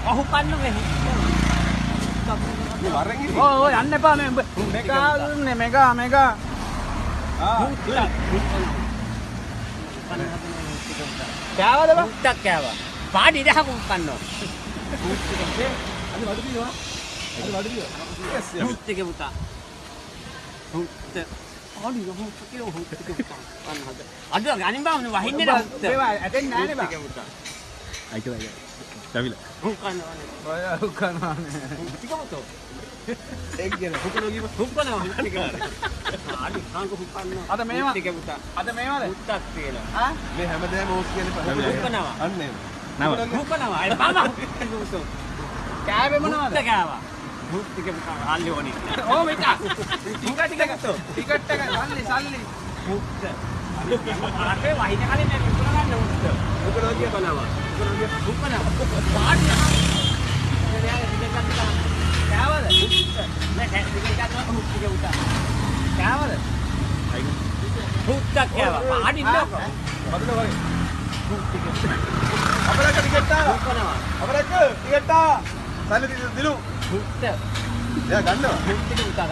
අහු කන්න මේ. මේ වරෙන් ඉන්නේ. ඔය යන්න එපා මේ මෙගා දුන්නේ මෙගා. කෑවද බං? මුත්තක් කෑවා. පාඩි ඉඩහක් කන්නවා. අද වඩදිනවා. yes මුත් එක පුතා. මුත්. පාඩි රහක් කියලා මුත් එක පුතා. අන්න හද. අද ගනින් බං වහින්නේ නේ මුත්. මේවා ඇතෙන් නෑනේ බං. අයිකෝ. තවිල. මුත් කන්නවානේ. ඔය උකනවානේ. ටික පුතෝ. ඒක කියන හුකනෝ ගිම. මුත් කනවා මුත් එක. පාඩි කාංග මුත් කන්නවා. අද මේවා මුත් එක පුතා. අද මේවද? මුත්තක් කියලා. ආ මේ හැමදේම ඕස් කියන්නේ මුත් කනවා. අන්න එහෙම. මුත් කනවා. අය බාම පුතෝ. කෑවේ මොනවද? මුත් කෑවා. මුත් එක පුතා හල්ලි ඕනේ. ඕ මෙතන. ටිකට් එක සල්ලි. මුත්. අපේ වහින කලින් මේ මුත් ගන්න මුත්. හුකනෝ කිය බලනවා. හුකනෝ කිය. මුත් කනවා. පාඩි කෑවද? නෑ ටිකට් ගන්නවා මුත් එක පුතා. කෑවද? මුත්තක් කෑවා. පාඩි නෝ. මදුල වගේ. මුත් එක. අපරක ටිකට් ආ. මුත් කනවා. අපරක ටිකට් ආ. සල්ලි දිලු. මුත්. එයා ගන්නවා. මුත් එක පුතා ගන්න.